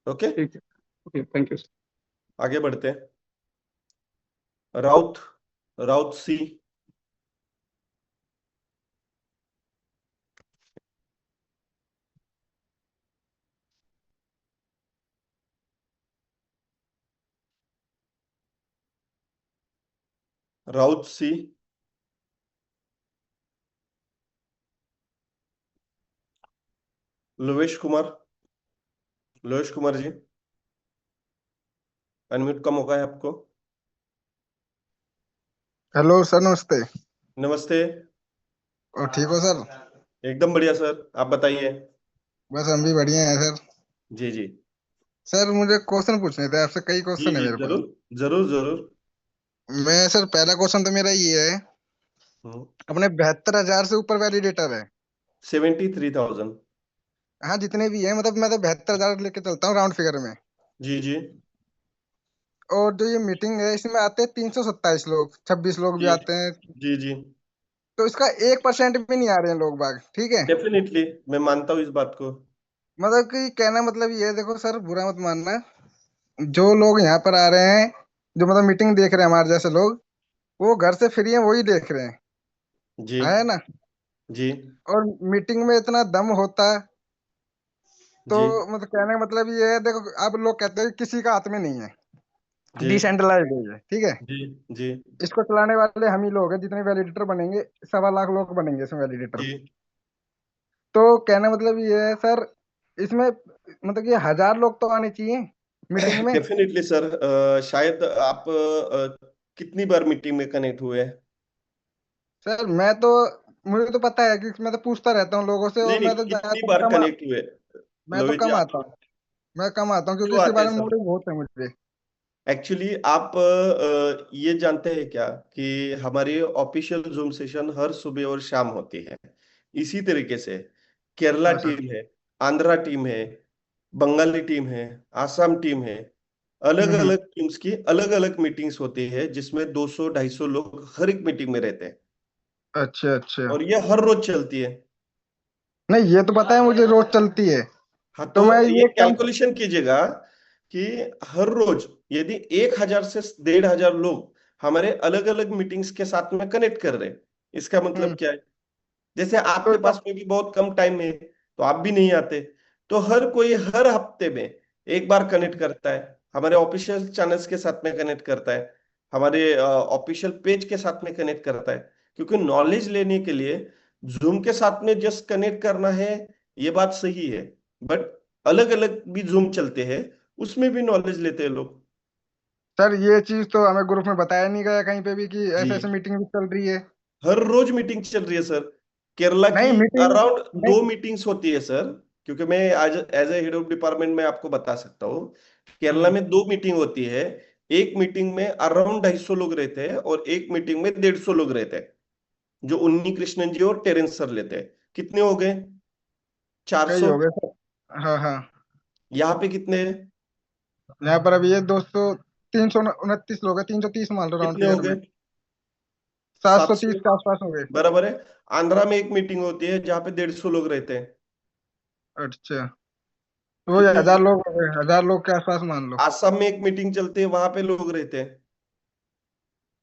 Okay, ठीक है। Okay, thank you. आगे बढ़ते हैं। राउत, राउत सी, राउत सी, लोवेश कुमार, लोवेश कुमार जी, अनम्यूट का मौका है आपको। हेलो सर, नमस्ते। नमस्ते। और ठीक हो सर? एकदम बढ़िया सर, आप बताइए। बस हम भी बढ़िया हैं सर। जी जी सर मुझे क्वेश्चन पूछने थे आपसे, कई जी क्वेश्चन है जी, मेरे पास। जरूर जरूर जरूर। मैं सर, पहला क्वेश्चन तो मेरा ये है, अपने 72,000 से ऊपर वैलिडेटर है। 73,000। हाँ, जितने भी है, मतलब मैं तो 72,000 लेके चलता हूँ राउंड फिगर में। जी जी और जो ये मीटिंग है, इसमें आते हैं 327 लोग, 26 लोग भी जी आते हैं। जी जी, तो इसका 1% भी नहीं आ रहे हैं लोग बाग, ठीक है। डेफिनेटली मैं मानता हूँ इस बात को। मतलब कि कहना मतलब ये है, देखो सर, बुरा मत मानना, जो लोग यहाँ पर आ रहे हैं, जो मतलब मीटिंग देख रहे हैं हमारे जैसे लोग, वो घर से फ्री हैं, वही देख रहे हैं, जी है ना। जी और मीटिंग में इतना दम होता, तो जी मतलब कहने का मतलब ये है, देखो अब लोग कहते हैं कि किसी का हाथ में नहीं है, जी डिसेंट्रलाइज्ड है ये, ठीक है। जी जी इसको चलाने वाले हम ही लोग हैं, जितने वैलिडेटर बनेंगे, 1.25 लाख लोग बनेंगे इसमें वैलिडेटर। जी, तो कहने का मतलब ये है सर, इसमें मतलब कि 1,000 लोग तो आने चाहिए मीटिंग में। Definitely sir. शायद आप कितनी बार मीटिंग में कनेक्ट हुए हैं? सर मैं तो, मुझे तो पता है कि मैं तो पूछता रहता हूँ लोगों से, नहीं और नहीं, मैं तो कितनी ज्यादातर बार कम कनेक्ट हुए? मैं तो लोहित जी कम आप आता हूँ। मैं कम आता हूँ क्योंकि क्यों इसके आते हैं बारे में सर? नॉलेज बहुत है मुझे। एक्चुअली आप ये जानते हैं क्या कि हमारी ऑफिशियल जूम सेशन हर सुबह और शाम होती है। इसी तरीके से केरला हाँ सर। टीम है, आंध्रा टीम है, बंगाली टीम है, आसाम टीम है। अलग हम्म। अलग टीम्स की अलग अलग मीटिंग्स होती है जिसमें 200-250 लोग हर एक मीटिंग में रहते हैं। अच्छा अच्छा। और ये हर रोज चलती है। नहीं, ये तो पता है मुझे, रोज चलती है। हाँ, तो मैं तो ये ये कम। कैलकुलेशन कीजिएगा कि हर रोज यदि 1,000 से 1,500 लोग हमारे अलग अलग मीटिंग्स के साथ में कनेक्ट कर रहे हैं, इसका मतलब हम्म। क्या है? जैसे तो आपके पास में भी बहुत कम टाइम है तो आप भी नहीं आते, तो हर कोई हर हफ्ते में एक बार कनेक्ट करता है, हमारे ऑफिशियल चैनल्स के साथ में कनेक्ट करता है, हमारे ऑफिशियल पेज के साथ में कनेक्ट करता है। क्योंकि नॉलेज लेने के लिए जूम के साथ में जस्ट कनेक्ट करना है, ये बात सही है। बट अलग अलग भी जूम चलते हैं, उसमें भी नॉलेज लेते हैं लोग। सर, ये चीज तो हमें ग्रुप में बताया नहीं गया कहीं पे भी कि जी, ऐसे ऐसे मीटिंग भी चल रही है। हर रोज मीटिंग चल रही है सर। केरला की नहीं मीटिंग। अराउंड नहीं। 2 मीटिंग्स होती है सर। क्योंकि मैं आज as a head of department में आपको बता सकता हूँ, केरला हम्म। में 2 मीटिंग होती है। एक मीटिंग में अराउंड 250 लोग रहते हैं और एक मीटिंग में 150 लोग रहते हैं, जो उन्नी कृष्णन जी और टेरेंस सर लेते हैं। कितने हो गए? कई 400। हो गए सर। हाँ हाँ। यहाँ पे कितने हैं? यहाँ पर अभी ये 329 लोग हैं, 330 मान लो राउंड कितने हो फिगर में। गए? 730 700। के आसपास हो गए। बराबर है। आंध्रा में एक मीटिंग होती है जहाँ पे 150 लोग रहते हैं। अच्छा। तो वो कितने हो 1,000 गए? लोग हो गए, 1,000 लोग के आसपास मान लो। आसाम में एक मीटिंग चलती है, वहां पे लोग रहते हैं।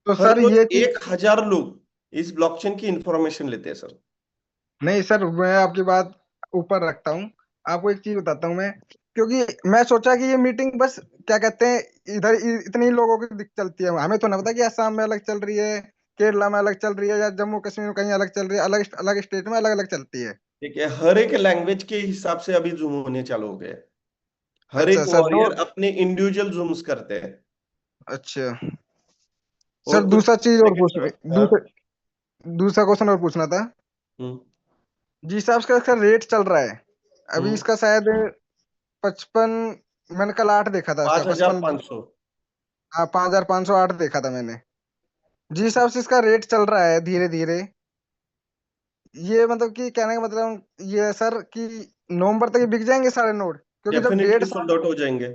तो हर सर रोज ये चीज। 1,000 लोग इस ब्लॉकचेन की इंफॉर्मेशन लेते हैं सर। नहीं सर, मैं आपकी बात ऊपर रखता हूँ। आपको एक चीज बताता हूँ मैं, क्योंकि मैं सोचा कि ये मीटिंग बस क्या कहते हैं, इधर इतने ही लोगों की चलती है, हमें तो ना पता कि असम में अलग चल रही है, केरला में अलग चल रही है, या जम्मू कश्मीर में कहीं अलग चल रही है, अलग अलग स्टेट में अलग अलग चलती है। ठीक है, हर एक लैंग्वेज के हिसाब से अभी जूम होने चालू हो गए। हर अच्छा एक सर, दो। वॉरियर अपने इंडिविजुअल जूम्स करते हैं। अच्छा सर, और कुछ दूसरा चीज और सेकंड पूछना, सर। हाँ। दूसरा क्वेश्चन और पूछना था। हम्म, जी साहब, इसका रेट चल रहा है अभी, हम्म। इसका शायद 55। मैंने कल 8 देखा था इसका, पांच हजार 55। पाँच सौ हाँ, 5,508 देखा था मैंने। जी साहब से इसका रेट चल रहा है धीरे धीरे। ये मतलब कि कहने का मतलब ये है सर कि नवंबर तक ये बिक जाएंगे सारे नोट, क्योंकि जब डेढ़ डेफिनेटली सोल्ड साल आउट हो जाएंगे।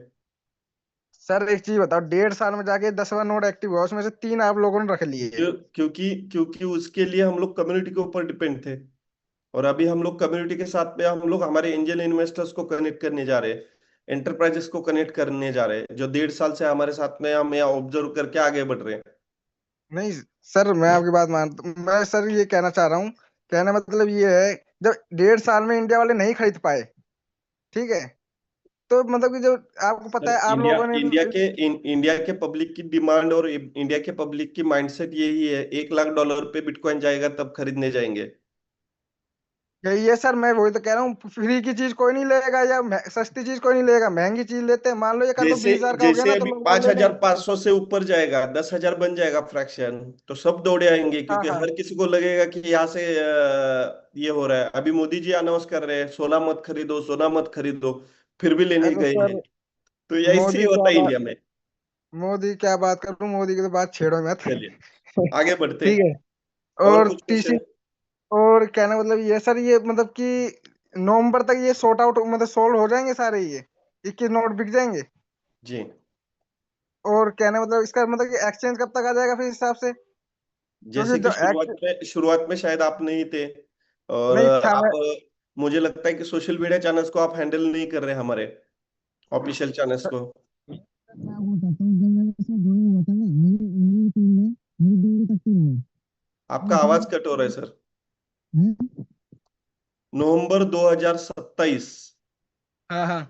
सर एक चीज बताओ, 1.5 साल में जाके 10वां नोट एक्टिव हुआ, उसमें से 3 आप लोगों ने रख लिए। क्योंकि क्योंकि उसके लिए हम लोग कम्युनिटी के ऊपर डिपेंड थे। और अभी हम लोग कम्युनिटी के साथ में हम लोग हमारे एंजल इन्वेस्टर्स को कनेक्ट करने जा रहे हैं। एंटरप्राइजेस को कनेक्ट करने जा रहे हैं, जो 1.5 साल से हमारे साथ में हम यहाँ ऑब्जर्व करके आगे बढ़ रहे हैं। नहीं सर, मैं आपकी बात मैं सर ये कहना चाह रहा हूँ, कहने मतलब ये है, जब 1.5 साल में इंडिया वाले नहीं खरीद पाए, ठीक है, तो मतलब कि जो आपको पता सर, है आप इंडिया लोगों ने भी इंडिया के पब्लिक की डिमांड और इंडिया के पब्लिक की माइंडसेट यही है, $1 लाख पे बिटकॉइन जाएगा तब खरीदने जाएंगे। यही है सर, मैं वही तो कह रहा हूँ, फ्री की चीज कोई नहीं लेगा या सस्ती चीज कोई नहीं लेगा, महंगी चीज लेते हैं। मान लो ये कर लो जैसे 20,000 का हो गया जैसे ना, तो अभी लोग बोल पांच ले हजार लेंगे। पांच सौ से ऊपर जाएगा, 10,000 बन जाएगा फ्रैक्शन, तो सब दौड़े आएंगे, हाँ क्योंकि हाँ। हर किसी को लगेगा कि यहाँ से ये हो रहा है। अभी मोदी जी अनाउंस कर रहे हैं, सोना मत खरीदो, सोना मत खरीदो, फिर भी लेने अरे गए हैं। सर, तो ये ऐसे ही मोदी होता क्या है बात, इंडिया में। मोदी क्या बात करूं, मोदी की तो बात छेड़ो मत। चलिए आगे बढ़ते ठीक हैं। है। और और कुछ तीसरी, क्वेश्चन? और कहना मतलब ये सर, ये मतलब कि नवंबर तक ये सॉर्ट आउट मतलब सोल्व हो जाएंगे सारे, ये 21 नोट बिक जाएंगे। जी, और कहना मतलब इसका मतलब कि एक्सचेंज कब तक आ जाएगा फिर इस हिसाब से, क्योंकि जैसे कि जो एक्स शुरुआत में शायद आप नहीं थे, और नहीं था आप मैं। मुझे लगता है कि सोशल मीडिया चैनल्स को आप हैंडल नहीं कर रहे, हमारे ऑफिशियल चैनल्स को। क्या होता था जब मैंने इसमें ज्वाइन हुआ था ना, मेरी मेरी टीम में मेरी 2 बजे तक टीम है। आपका आवाज कट हो रहा है सर। हैं? नवंबर 2027। हाँ हाँ।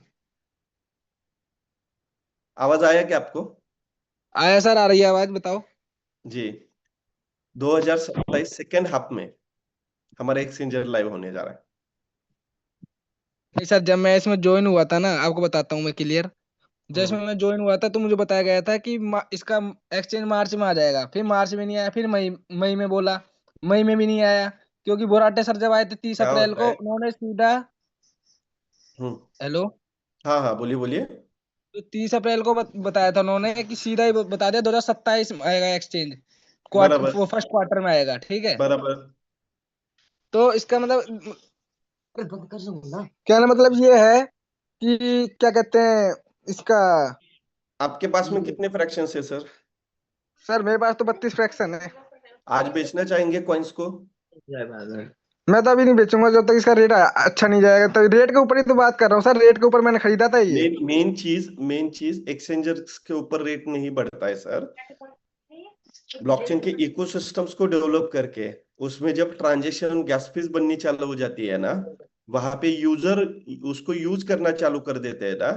आवाज आया क्या आपको? आया सर, आ रही है आवाज, बताओ। जी, 2027 सेकेंड हाफ में हमारा एक्सचेंजर लाइव होने जा रहा है। नहीं सर, जब मैं इसमें ज्वाइन हुआ था ना, आपको बताता हूँ मैं क्लियर। जब हम्म। इसमें मैं ज्वाइन हुआ था तो मुझे बताया गया था कि इसका एक्सचेंज मार्च में आ जाएगा, फिर मार्च में नहीं आया, फिर मई मई में बोला, मई में भी नहीं आया। क्योंकि बोराटे सर जब आए थे तीस क्या अप्रैल होता को, है? उन्होंने सीधा, हम्म। हेलो, हाँ हाँ, बोलिए बोलिए। तो 30 अप्रैल को बताया था उन्होंने कि सीधा ही बता दिया 2027 में आएगा एक्सचेंज, क्वार्टर, बराबर वो फर्स्ट क्वार्टर में आएगा, ठीक है। बराबर। तो इसका मतलब, अरे बंद कर दूंगा ना। कहने मतलब ये है कि क्या कहते हैं इसका, आपके पास में कितने फ्रैक्शन है सर? सर मेरे पास तो 32 फ्रैक्शन है। आज बेचना चाहेंगे कॉइन्स को? मैं तो अभी नहीं बेचूंगा जब तक इसका रेट अच्छा नहीं जाएगा। तो रेट के ऊपर ही तो बात कर रहा हूँ सर, रेट के ऊपर मैंने खरीदा था ये। मेन चीज एक्सचेंजर के ऊपर रेट नहीं बढ़ता है सर। ब्लॉकचेन के इकोसिस्टम्स को डेवलप करके उसमें जब ट्रांजेक्शन गैस फीस बननी चालू हो जाती है ना, वहां पे यूजर उसको यूज करना चालू कर देते हैं ना,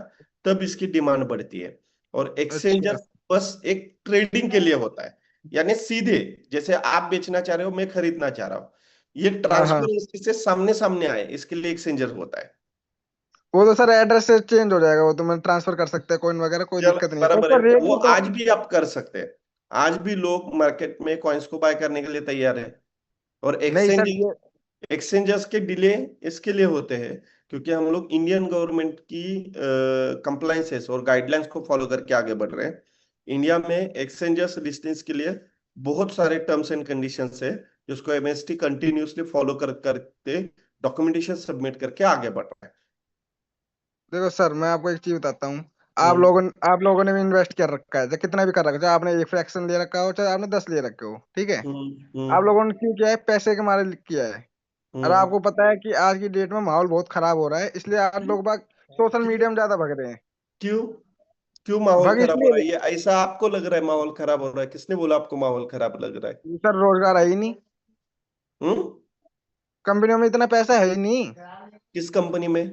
तब इसकी डिमांड बढ़ती है। और अच्छा। एक्सचेंजर बस एक ट्रेडिंग के लिए होता है, यानी सीधे, जैसे आप बेचना चाह रहे हो, मैं खरीदना चाह रहा हूँ, ये हाँ हाँ। ट्रांसपेरेंसी से सामने सामने आए, इसके लिए एक्सचेंजर होता है। वो तो सर एड्रेस से चेंज हो जाएगा, वो तो मैं ट्रांसफर कर सकते हैं कोइन वगैरह, कोई चल, दिक्कत नहीं है, तो बराबर उसका है, तो रेट वो भी तो। आज भी आप कर सकते हैं। आज भी लोग मार्केट में कॉइन्स को बाय करने के लिए तैयार है। और नहीं सर ये, एक्सचेंजर्स के डिले इसके लिए होते हैं, क्योंकि हम लोग इंडियन गवर्नमेंट की कंप्लाइंसेस और गाइडलाइंस को फॉलो करके आगे बढ़ रहे हैं। इंडिया में एक्सचेंजर्स लिस्टिंग्स के लिए बहुत सारे टर्म्स एंड कंडीशंस है, जिसको एमएसटी कंटिन्यूसली फॉलो करते डॉक्यूमेंटेशन सबमिट करके आगे बढ़ रहा है। देखो सर मैं आपको एक चीज बताता हूँ। हम्म आप लोगों ने भी इन्वेस्ट कर रखा है, चाहे कितना भी कर रखा है, चाहे आपने एक फ्रैक्शन ले रखा हो, चाहे आपने 10 ले रखे हो, ठीक है। आप हम्म लोगों ने क्यों किया है? पैसे के मारे किया है। और हम्म। आपको पता है कि आज की डेट में माहौल बहुत खराब हो रहा है, इसलिए आज लोग बाग सोशल मीडिया में ज्यादा भग रहे हैं। क्यों? क्यों माहौल भग खराब हो इसलिए रहा है? ये ऐसा आपको लग रहा है माहौल खराब हो रहा है? किसने बोला आपको माहौल खराब लग रहा है? सर, रोजगार है ही नहीं, हम्म। कंपनियों में इतना पैसा है ही नहीं। किस कंपनी में?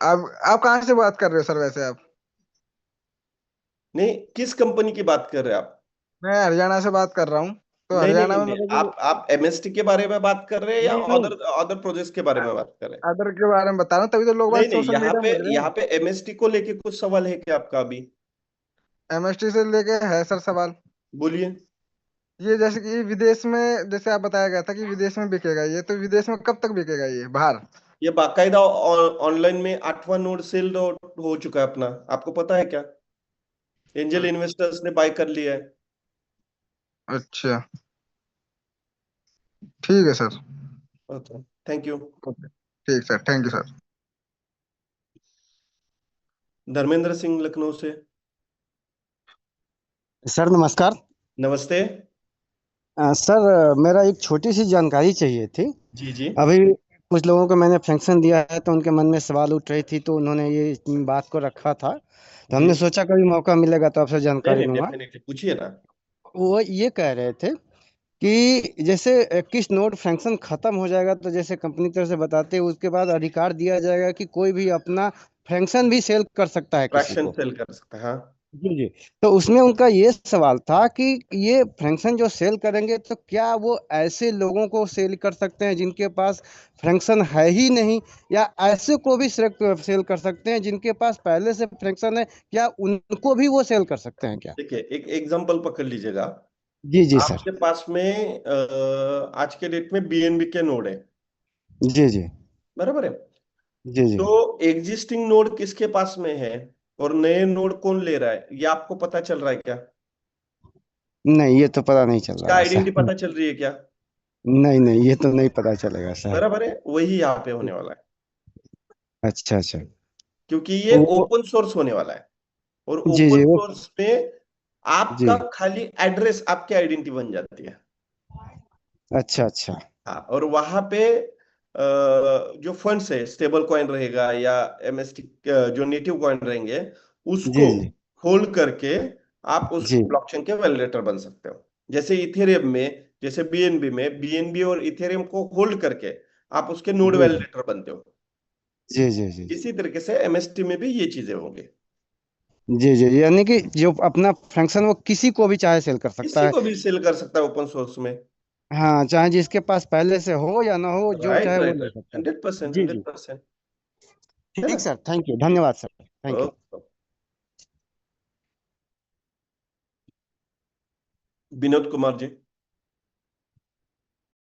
आप कहाँ से बात कर रहे हो सर वैसे आप? नहीं, किस कंपनी की बात कर रहे हैं आप? मैं हरियाणा से बात कर रहा हूँ, तो नहीं नहीं हरियाणा नहीं में नहीं, मतलब कि, आप एमएसटी के बारे में बात कर रहे हैं या नहीं नहीं, अदर अदर प्रोजेक्ट्स के बारे में बात कर रहे हैं? अदर के बारे में बता रहा हूँ, तभी तो लोग बाग नहीं नहीं, सोशल यहाँ मीडिया पे में भग रहे यहाँ हैं। पे एमएसटी को लेके कुछ सवाल है क्या आपका अभी? एमएसटी से लेके है सर सवाल। बोलिए। ये जैसे कि विदेश में, जैसे आप बताया गया था कि विदेश में बिकेगा ये, तो विदेश में कब तक बिकेगा ये बाहर? ये बाकायदा ऑनलाइन में 8वां नोड सेल हो चुका है अपना, आपको पता है क्या? एंजल इन्वेस्टर्स ने बाय कर लिया है। अच्छा, ठीक है sir. Okay, thank you. Okay, ठीक sir, thank you sir. Dharmendra Singh Lucknow से। सर नमस्कार। नमस्ते। सर मेरा एक छोटी सी जानकारी चाहिए थी। जी जी। अभी कुछ लोगों को मैंने फंक्शन दिया है तो उनके मन में सवाल उठ रही थी, तो उन्होंने ये बात को रखा था, तो जी। हमने सोचा कभी मौका मिलेगा तो आपसे नहीं जानकारी नहीं, लूंगा। डेफिनेटली पूछिए ना। वो ये कह रहे थे कि जैसे किस नोट फंक्शन खत्म हो जाएगा तो जैसे कंपनी तरफ से बताते हैं उसके बाद अधिकार दिया जाएगा कि कोई भी अपना फंक्शन भी सेल कर सकता है किसी फ्रैक्शन को। सेल कर सकता है, हाँ। जी जी। तो उसमें उनका ये सवाल था कि ये फ्रैंक्शन जो सेल करेंगे तो क्या वो ऐसे लोगों को सेल कर सकते हैं जिनके पास फ्रैंक्शन है ही नहीं, या ऐसे को भी सेल कर सकते हैं जिनके पास पहले से फ्रैंक्शन है, क्या उनको भी वो सेल कर सकते हैं क्या? देखिए, एक एग्जांपल पकड़ लीजिएगा। जी जी सर। आपके पास में आज के डेट में बीएनबी के नोड है, जी जी। बराबर है। जी जी। तो एग्जिस्टिंग नोड किसके पास में है और नए नोड कौन ले रहा है, ये आपको पता चल रहा है क्या? नहीं, ये तो पता नहीं चल इसका रहा है आइडेंटिटी सर। पता चल रही है क्या? नहीं नहीं, ये तो नहीं पता चलेगा सर। बराबर है, वही यहाँ पे होने वाला है। अच्छा अच्छा। क्योंकि ये वो। ओपन सोर्स होने वाला है, और जी ओपन जी वो। सोर्स में आपका जी। खाली एड्रेस आपकी आइडेंटिटी बन जाती है। अच्छा अच्छा। हाँ, और वहां पे जो फंड्स है, स्टेबल कॉइन रहेगा या एमएसटी जो नेटिव कॉइन रहेंगे, उसको जी जी। होल्ड करके आप उस जी ब्लॉकचेन के वैलिडेटर बन सकते हो। जैसे इथेरियम में, जैसे बीएनबी और इथेरियम को होल्ड करके आप उसके नोड जी। जी वैलिडेटर बनते हो। जी जी। जी इसी तरीके से एमएसटी में भी ये चीजें होंगी। जी जी। यानी कि जो अपना फंक्शन वो किसी को भी चाहे सेल कर सकता किसी है। को भी सेल कर सकता है ओपन सोर्स में। हाँ, चाहे जिसके पास पहले से हो या ना हो, जो राइट चाहे वो राइट ले राइट, सकता है। 100%, जी जी। 100%। है ठीक ना? सर, थैंक यू, धन्यवाद sir, thank you. Okay. Vinod Kumar ji.